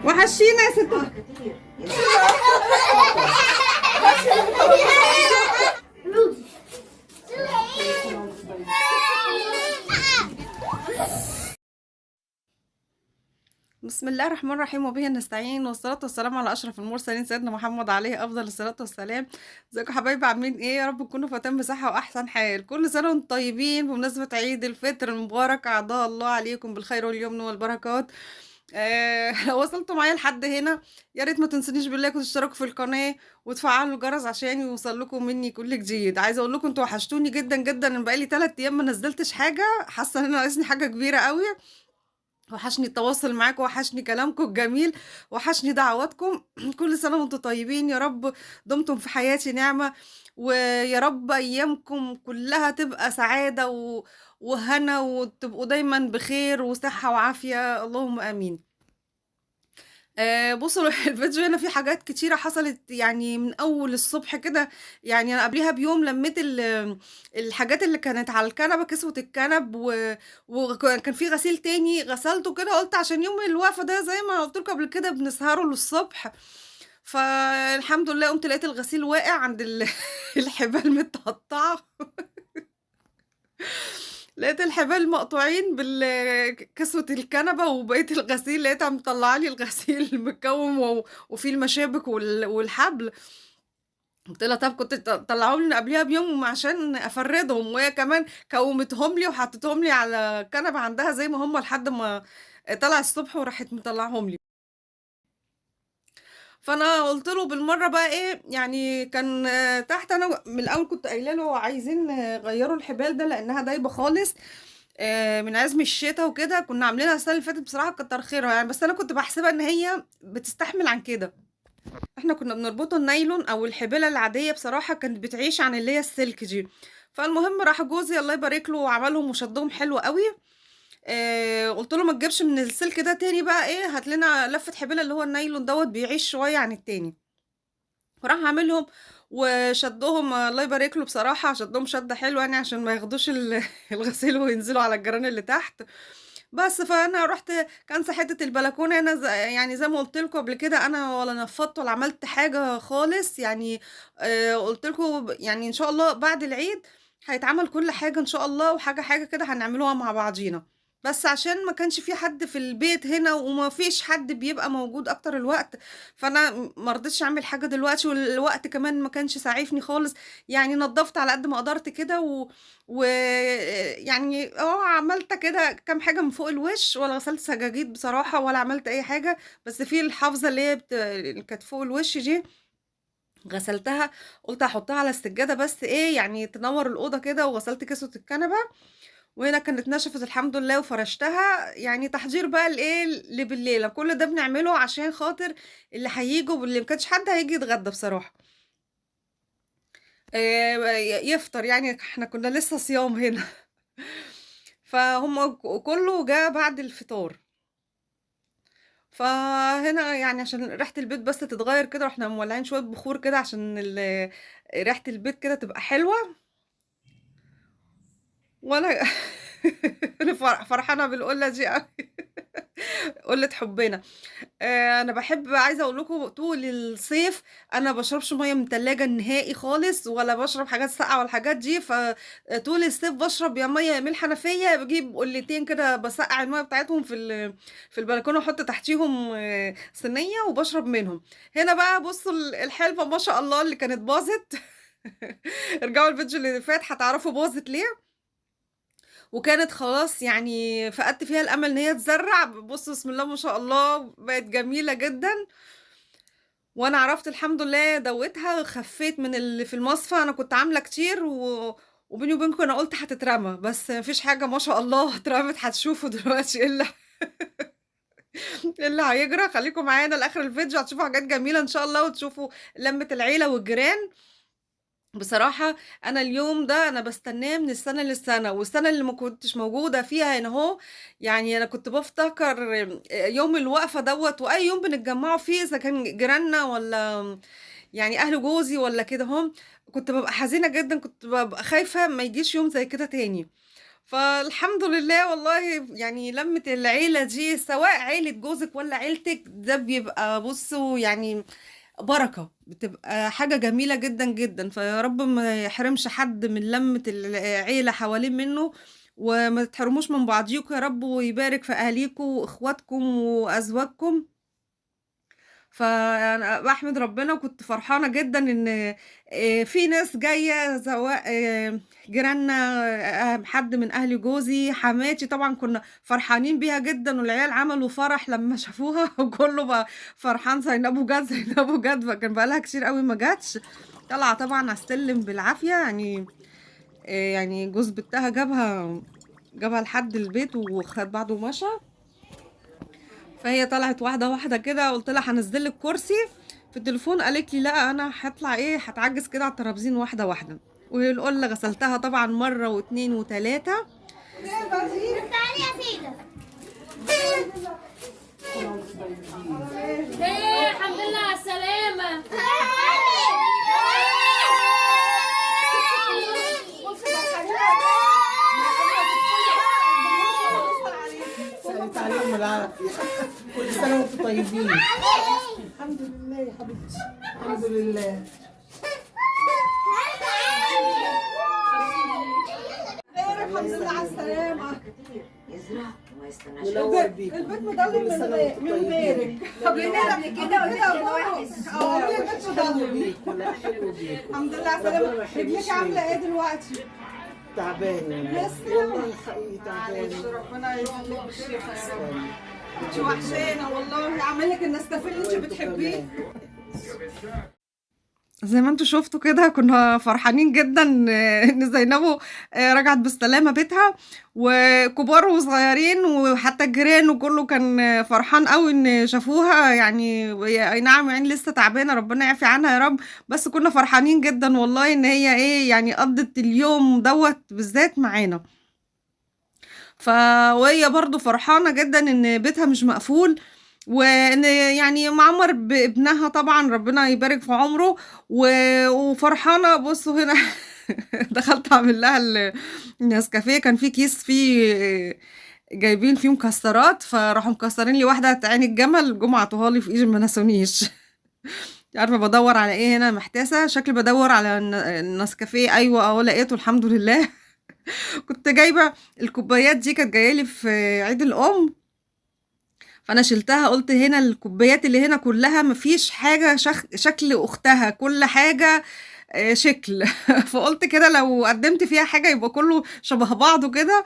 وحشينا يا ست. بسم الله الرحمن الرحيم، وبه نستعين، والصلاة والسلام على أشرف المرسلين سيدنا محمد عليه أفضل الصلاة والسلام. ازيكم يا حبايبي؟ عاملين ايه؟ يا رب تكونوا فاتن بصحة وأحسن حال. كل سنة وانتم طيبين بمناسبة عيد الفطر المبارك، أعضاء الله عليكم بالخير واليمن والبركات. لو وصلتوا معايا لحد هنا يا ريت ما تنسونيش بالله كنتوا تشتركوا في القناة وتفعلوا الجرس عشان يوصل لكم مني كل جديد. عايزه اقول لكم انتوا وحشتوني جدا جدا، انا بقالي 3 ايام ما نزلتش حاجه، حاسه ان انا ناقصني حاجه كبيره قوي. وحشني التواصل معاكم، وحشني كلامكم الجميل، وحشني دعواتكم. كل سنة وانتم طيبين، يا رب دمتم في حياتي نعمة، ويا رب أيامكم كلها تبقى سعادة وهنا، وتبقوا دايما بخير وصحة وعافية، اللهم آمين. بصوا الفيديو هنا فيه حاجات كتيرة حصلت، يعني من أول الصبح كده. يعني أنا قبلها بيوم لميت الحاجات اللي كانت على الكنبة، كسوة الكنب، وكان في غسيل تاني غسلته كده، قلت عشان يوم الوقفة ده زي ما قلت لكم قبل كده بنسهره للصبح. فالحمد لله قمت لقيت الغسيل واقع عند الحبال متقطعة. لقيت الحبال مقطوعين كسوة الكنبة، وبقية الغسيل لقيتها مطلعة لي الغسيل مكوم وفيه المشابك والحبل. قلت لها طب كنت طلعوا لي قبلها بيوم عشان افردهم، وهي كمان كومتهم لي وحطيتهم لي على الكنبة عندها زي ما هم لحد ما طلع الصبح وراحت مطلعهم لي. فانا قلت له بالمره بقى ايه، يعني كان تحت انا من الاول كنت قايله له عايزين غيروا الحبال ده لانها دايبه خالص، من عزم الشتاء وكده. كنا عاملينها السنه اللي فاتت بصراحه كتر خيرها يعني، بس انا كنت بحسبها ان هي بتستحمل عن كده. احنا كنا بنربطه النايلون او الحباله العاديه، بصراحه كانت بتعيش عن اللي هي السلك دي. فالمهم راح جوزي الله يبارك له وعملهم وشدهم حلو قوي. قلت له ما تجيبش من السلك ده تاني بقى، ايه هات لنا لفه حباله اللي هو النايلون دوت بيعيش شويه عن التاني. فراح عاملهم وشدهم الله يبارك له، بصراحة شدهم شدة حلوة يعني عشان ما ياخدوش الغسيل وينزلوا على الجيران اللي تحت. بس فانا رحت كان حتة البلكونة انا يعني زي ما قلت لكم قبل كده، انا ولا نفضت ولا عملت حاجة خالص يعني. قلت لكم يعني ان شاء الله بعد العيد هيتعمل كل حاجة ان شاء الله، وحاجة حاجة كده هنعملوها مع بعضينا. بس عشان ما كانش في حد في البيت هنا، وما فيش حد بيبقى موجود اكتر الوقت، فانا ما رضيتش اعمل حاجه دلوقتي، والوقت كمان ما كانش ساعفني خالص. يعني نظفت على قد ما قدرت كده يعني عملت كده كام حاجه من فوق الوش، ولا غسلت سجاجيد بصراحه ولا عملت اي حاجه. بس في الحافظه اللي هي اللي كانت فوق الوش دي غسلتها. قلت احطها على السجاده بس ايه يعني تنور الاوضه كده، وغسلت كسوه الكنبه. وهنا كانت نشفت الحمد لله وفرشتها، يعني تحضير بقى الايه اللي بالليل. كل ده بنعمله عشان خاطر اللي هيجوا، واللي ما كانش حد هيجي يتغدى بصراحه. يفطر يعني، احنا كنا لسه صيام هنا. فهم كله جاء بعد الفطار. فهنا يعني عشان ريحه البيت بس تتغير كده، رحنا مولعين شويه بخور كده عشان ريحه البيت كده تبقى حلوه. وانا انا فرحانه بالقله دي قوي. قله حبنا. انا بحب، عايزه اقول لكم طول الصيف انا بشربش ميه من التلاجة نهائي خالص، ولا بشرب حاجات ساقعه والحاجات دي. فطول الصيف بشرب يا ميه يا من الحنفيه، بجيب قلتين كده بسقع الميه بتاعتهم في البلكونه، واحط تحتيهم صينيه وبشرب منهم. هنا بقى بصوا الحلبه ما شاء الله اللي كانت باظت. ارجعوا الفيديو اللي فات هتعرفوا باظت ليه. وكانت خلاص يعني فقدت فيها الامل ان هي تزرع. بصوا بسم الله ما شاء الله بقت جميله جدا. وانا عرفت الحمد لله دوتها، خفيت من اللي في المصفى. انا كنت عامله كتير وبيني وبينكم انا قلت هتترمى، بس مفيش حاجه ما شاء الله اترمت. هتشوفوا دلوقتي ايه اللي إيه اللي هيجرى. خليكم معانا لاخر الفيديو هتشوفوا حاجات جميله ان شاء الله، وتشوفوا لمة العيله والجيران. بصراحة أنا اليوم ده أنا بستناه من السنة للسنة، والسنة اللي ما كنتش موجودة فيها هنا أهو. يعني أنا كنت بفتكر يوم الوقفة دوت، وأي يوم بنتجمعوا فيه إذا كان جيراننا ولا يعني أهل جوزي ولا كده هم. كنت ببقى حزينة جدا، كنت ببقى خايفة ما يجيش يوم زي كده تاني. فالحمد لله والله. يعني لمة العيلة دي سواء عيلة جوزك ولا عيلتك، ده بيبقى بصوا يعني بركة، بتبقى حاجة جميلة جدا جدا. فيا رب ما يحرمش حد من لمة العيلة حوالين منه، وما تحرموش من بعضيكم يا رب، ويبارك في أهاليكم وإخواتكم وأزواجكم. فأنا باحمد ربنا، وكنت فرحانة جدًا إن في ناس جاية، سواء جيراننا، حد من أهل جوزي، حماتي طبعًا كنا فرحانين بيها جدًا، والعيال عملوا فرح لمّا شافوها وكله بقى فرحان زينبو جات، زينبو جات، فكان بقى لها كتير أوي ما جاتش. طالعة طبعًا على السلم بالعافية، يعني جوز بنتها جابها لحد البيت وخد بعضه ومشى. فهي طلعت واحدة واحدة كده، قلت لها هنزل لك كرسي في التليفون، قالت لي لا انا هطلع هتعجز كده على الترابزين واحدة واحدة. والقلة غسلتها طبعا مرة واتنين وتلاتة. تعالي يا سيدة. ايه الحمد لله على السلامة. سلمت عليهم العافية. كل سنة وانتم طيبين. الحمد لله يا حبيبتي، الحمد لله. الحمد لله على السلامة. منور بيكم. البيت مضلم من غيرك. قبل كده البيت مضلم. الحمد لله على السلامة. ابنك عاملة ايه دلوقتي؟ تعبانة والله حقيقي تعبانة. ربنا يخليك بالشفا يا رب. انت وحشانة والله، اعمل لك النسكافيه اللي انت بتحبيه. زي ما انتوا شفتوا كده كنا فرحانين جدا ان زينبو رجعت بالسلامة بيتها، وكبار وصغيرين وحتى الجيران وكله كان فرحان قوي ان شافوها. يعني اي نعم يعني لسه تعبانة، ربنا يعفي عنها يا رب، بس كنا فرحانين جدا والله ان هي يعني قضت اليوم دوت بالذات معانا. وهي برضو فرحانة جدا ان بيتها مش مقفول، وان يعني معمر بابنها طبعا، ربنا يبارك في عمره. وفرحانة. بصوا هنا دخلت اعمل لها النسكافيه، كان في كيس فيه جايبين فيه مكسرات، فراحوا مكسرين لي واحدة عين الجمل، جم عطوها لي في ايدي ما نسونيش. عارفة بدور على ايه هنا، محتاسة شكلي بدور على النسكافيه. ايوه اهو لقيته الحمد لله. كنت جايبة الكوبايات دي، كانت جايه لي في عيد الام، فانا شلتها، قلت هنا الكوبايات اللي هنا كلها مفيش حاجة شكل اختها، كل حاجة شكل. فقلت كده لو قدمت فيها حاجة يبقى كله شبه بعضه كده،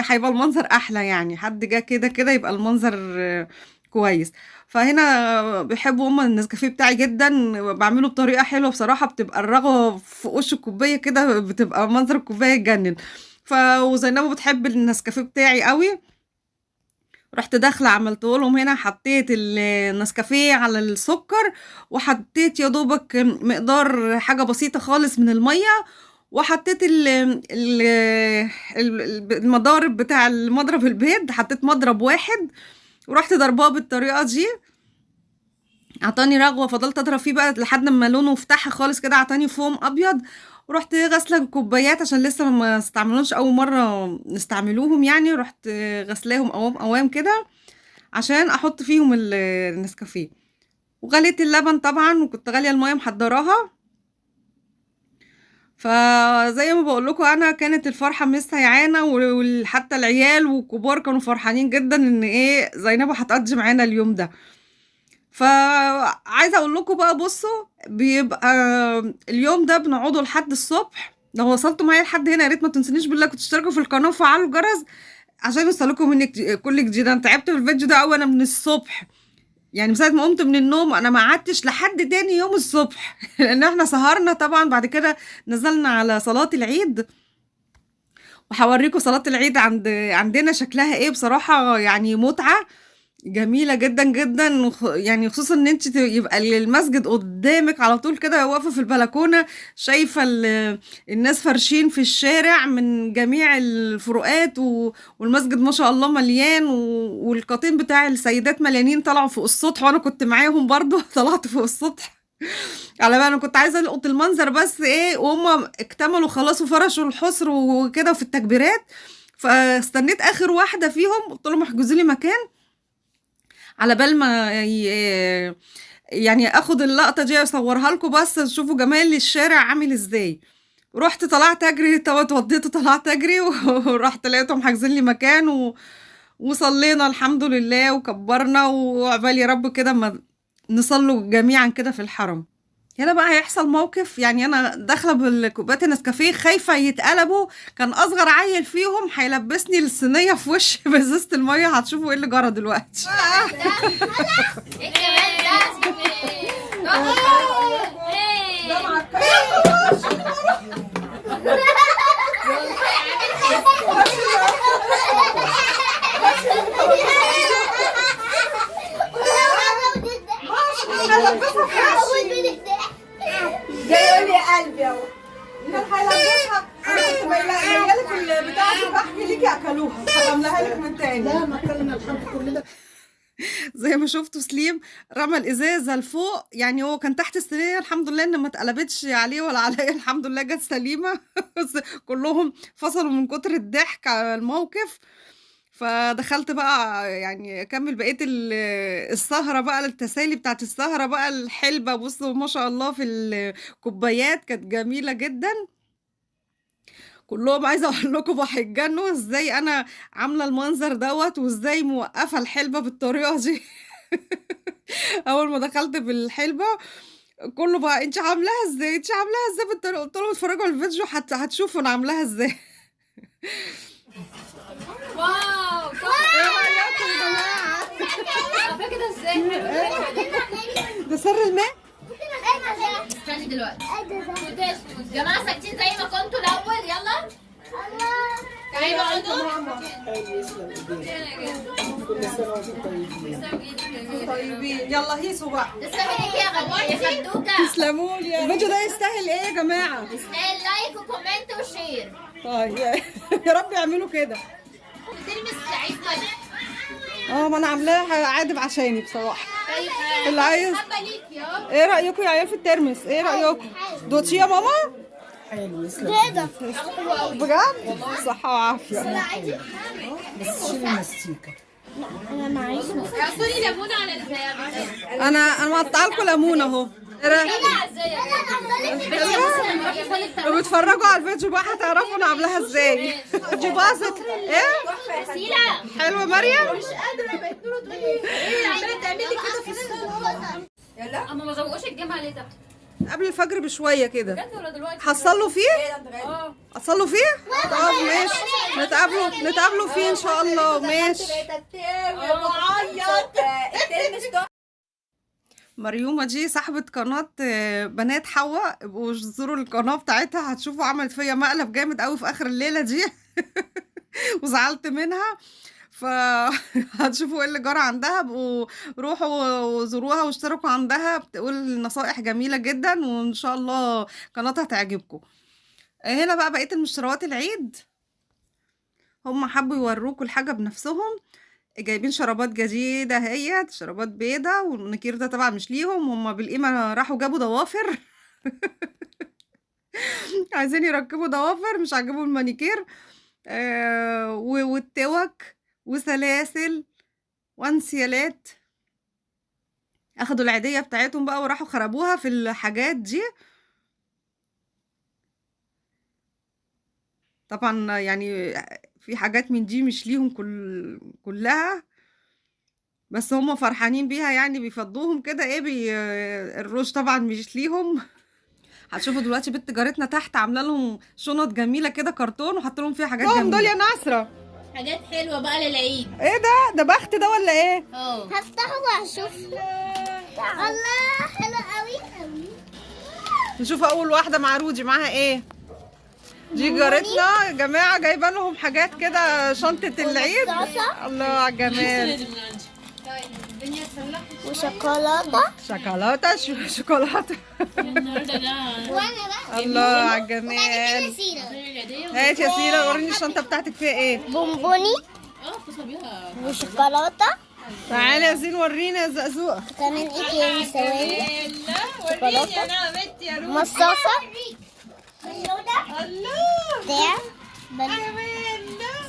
هيبقى المنظر احلى. يعني حد جه كده كده يبقى المنظر كويس. فهنا بيحبوا هما النسكافيه بتاعي جدا، بعمله بطريقة حلوة بصراحة، بتبقى الرغوة في وش الكوباية كده، بتبقى منظر الكوباية يجنن. وزينبو بتحب النسكافيه بتاعي قوي. رحت داخله عملته لهم هنا، حطيت النسكافيه على السكر، وحطيت يا دوبك مقدار حاجه بسيطه خالص من الميه، وحطيت المضارب بتاع المضرب البيض، حطيت مضرب واحد ورحت ضرباه بالطريقه دي، عطاني رغوه. فضلت اضرب فيه بقى لحد ما لونه فتح خالص كده، عطاني فوم ابيض. ورحت غسله الكوبايات عشان لسه ما استعملوش اول مره نستعملوهم، يعني رحت غسلاهم قوام قوام كده عشان احط فيهم النسكافيه. وغليت اللبن طبعا، وكنت غاليه الميه محضراها. فزي ما بقول لكم انا كانت الفرحه مستيعانه، وحتى العيال والكبار كانوا فرحانين جدا ان زينبو هتقضي معانا اليوم ده. فعايزه اقول لكم بقى، بصوا بيبقى اليوم ده بنقعده لحد الصبح. لو وصلتوا معايا لحد هنا يا ريت ما تنسونيش بالله تشتركوا في القناه وفعلوا الجرس عشان يوصلكم مني كل جديد. انا تعبت في الفيديو ده قوي، انا من الصبح يعني من ساعه ما قمت من النوم انا ما قعدتش لحد تاني يوم الصبح. لان احنا سهرنا طبعا، بعد كده نزلنا على صلاه العيد، وهوريكم صلاه العيد عندنا شكلها ايه. بصراحه يعني متعه جميلة جدا جدا، يعني خصوصا ان انت يبقى المسجد قدامك على طول كده، واقفة في البلكونة شايفة الناس فرشين في الشارع من جميع الفروقات، والمسجد ما شاء الله مليان، والقطين بتاع السيدات مليانين، طلعوا فوق السطح وانا كنت معاهم برضو. طلعت فوق السطح على بقى، انا كنت عايزة القط المنظر بس وهم اكتملوا خلاص وفرشوا الحصر وكده في التكبيرات، فاستنيت اخر واحده فيهم، قلت لهم احجزوا لي مكان على بال ما يعني اخد اللقطه دي اصورها لكم بس تشوفوا جمال الشارع عامل ازاي. رحت طلعت اجري، اتوضيت وطلعت اجري ورحت لقيتهم حاجزين لي مكان وصلينا الحمد لله وكبرنا، وعقبال يا رب كده ما نصلوا جميعا كده في الحرم. هنا بقى هيحصل موقف، يعني انا داخله بالكوبايات النسكافيه خايفه يتقلبوا، كان اصغر عيل فيهم هيلبسني الصينيه في وشي بازازه الميه، هتشوفوا ايه اللي جرى دلوقتي. ايه كمان جاي لي قلبي اهو. كان هيلبسها، انا كنت ميالك البتاعه دي بحكي ليكي اكلوها، هعملها لك من تاني. لا ما كلنا الحمد كلنا. زي ما شفتوا سليم رمى الازازه لفوق، يعني هو كان تحت السرير الحمد لله ان ما اتقلبتش عليه ولا عليا، الحمد لله جت سليمه. بس كلهم فصلوا من كتر الضحك على الموقف. فدخلت بقى يعني اكمل بقيه السهره بقى، التسالي بتاعت السهره بقى، الحلبه بصوا ما شاء الله في الكوبايات كانت جميله جدا. كلهم عايزه اقول لكم هيتجنوا ازاي انا عامله المنظر دوت، وازاي موقفه الحلبه بالطريقه دي. اول ما دخلت بالحلبه كله بقى انت عاملاها ازاي، انت عاملاها ازاي بالطريقه، قلت لهم اتفرجوا على الفيديو هتشوفوا انا عاملاها ازاي. واو ايه رايكم يا جماعه؟ عارفه كده ازاي؟ ده سر الماء. استني دلوقتي يا جماعه ساكتين زي ما كنتوا الاول. يلا تعالوا اقعدوا. كل سنه وانتم طيبين. طيبين يلا هيسوا بقى. تسلمي ليكي يا فدوكه. تسلموا لي. الفيديو ده يستاهل ايه يا جماعه؟ يستاهل لايك وكومنت وشير. طيب يا رب يعملوا كده. تلمس عيد ملك. ما انا عاملاها عادب عشاني بصراحه. طيب اللي عايز. حابه ليكي اهو. ايه رايكم يا عيال في الترمس؟ ايه رايكم؟ دوتشي يا ماما؟ حلو يسلم. بجد؟ صحه وعافيه. بس شيل المستيكه. اعصري ليمونه على البتاع. انا مقطعه لكم ليمونه اهو. ايه رايك؟ بتتفرجوا على الفيديو بقى هتعرفوا انا عاملاها ازاي. دي باظت ايه؟ سيلا حلوه مريم؟ مش قادره بقيت نور تقولي ايه عماله تعملي كده في الصوت. يلا اما ما زوقوش الجامعه ليه ده؟ قبل الفجر بشويه كده. بجد ولا دلوقتي؟ هتصلوا فيه؟ اه هتصلوا فيه؟ طب ماشي، نتقابلوا فيه ان شاء الله. ماشي. مريومة دي صاحبة قناة بنات حواء، ابقوا زوروا القناة بتاعتها هتشوفوا عملت فيا مقلب جامد قوي في اخر الليلة دي. وزعلت منها، فهتشوفوا ايه اللي جرى عندها. ابقوا روحوا وزوروها واشتركوا عندها، بتقول نصائح جميلة جدا وان شاء الله قناتها تعجبكم. هنا بقى بقية المشتريات العيد، هم حبوا يوروكوا الحاجة بنفسهم. جايبين شرابات جديدة اهيت، شرابات بيضة، والمانيكير ده طبعا مش ليهم، هم بالقيمة راحوا جابوا ضوافر. عايزين يركبوا ضوافر، مش عاجبهم المانيكير. والتوك وسلاسل وانسيالات. اخدوا العيدية بتاعتهم بقى وراحوا خربوها في الحاجات دي. طبعا يعني في حاجات من دي مش ليهم كلها، بس هم فرحانين بيها، يعني بيفضوهم كده ايه الروج طبعا مش ليهم. هتشوفوا دلوقتي بنت جارتنا تحت عامله لهم شنط جميله كده كرتون وحاطه لهم فيها حاجات جميله. دول يا ناصره حاجات حلوه بقى للعيد. ايه ده بخت ده ولا ايه؟ هفتحه وهشوف. الله حلو قوي. نشوف اول واحده مع رودي معاها ايه. دي جارتنا يا جماعه جايبه لهم حاجات كده شنطه العيد. الله على الجمال. وشوكولاته. شوكولاته. وانا بقى الله على الجمال. هات يا سيرة وريني الشنطه بتاعتك فيها ايه. بونبوني وشوكولاته. تعالي يا زين ورينا يا زقزوقه. كمان ايه تاني ثواني. شوكولاته مصاصه. الله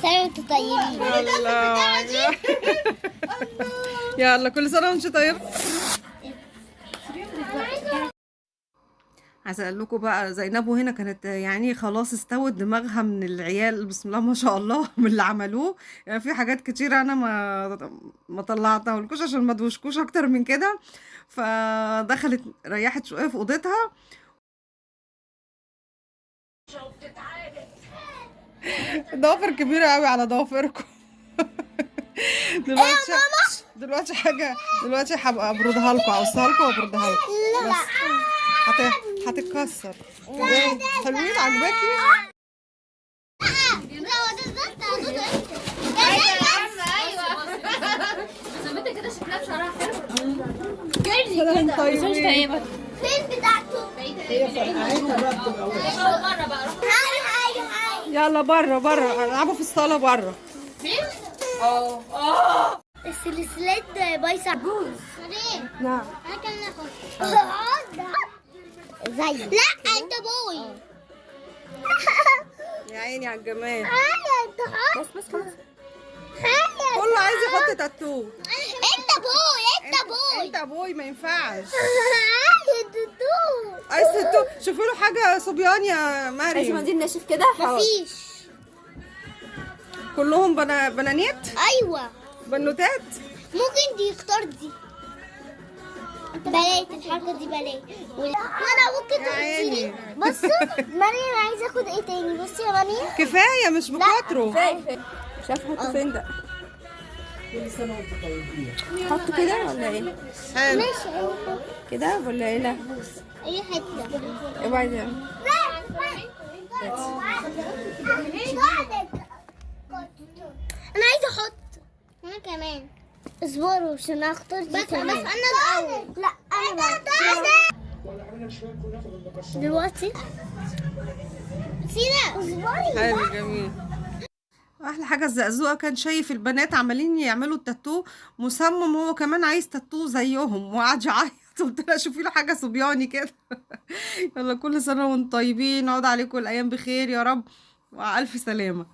ده سنة وانتم طيبين. الله. يلا كل سنه وانتم طيب. عايزه اقول لكم بقى زينب هنا كانت يعني خلاص استوت دماغها من العيال، بسم الله ما شاء الله من اللي عملوه. يعني في حاجات كتير انا ما طلعتهالكوش عشان ما تدوشكوش اكتر من كده. فدخلت ريحت شويه في اوضتها. ضوافر كبيره قوي على ضوافركم. دلوقتي هبقى ابردها لكم، اوصلها لكم وابردها لكم. بس هتتكسر. ايه حلوين عجباكي؟ زمتك كده شكلها بشعرها حلو. طيب فين بتاعته؟ بره بقى. يلا بره العبوا في الصاله بره. فين؟ السلسلات بايظه. جوز. نعم. انا كمان اخد. زي لا انت بوي. يا عيني على الجمال. بس خلاص. كله عايز يحط تاتو. انت انت بوي ما ينفعش. تاتو. عايز تاتو. شوفوا له حاجه صبيان يا مريم. عايزه منديل ناشف كده. مفيش. كلهم بنانيت ايوه. بنوتات. ممكن دي يختار دي. بلاي الحركه دي بلاي. وانا ممكن يا عيني. تقولي بصوا مريم عايزه اخد ايه تاني. بصي يا مريم. كفايه مش بكتره. مش عارفه احطه فين ده. حطه كده ولا ايه؟ حلو. ماشي ايوه. كده ولا ايه؟ لا اي حته. ابعد يعني. انا عايزه احط. انا كمان. اصبروا عشان اختار دي كمان. بس انا الاول. لا انا دلوقتي. سينا اصبري. حلو جميل. احلى حاجه الزقزوقه كان شايف البنات عمالين يعملوا التاتو، مصمم هو كمان عايز تاتو زيهم وقعد يعيط. قلت لها شوفي له حاجه صبياني كده. يلا كل سنه وانتم طيبين، نقعد عليكم الايام بخير يا رب، وعلى الف سلامه.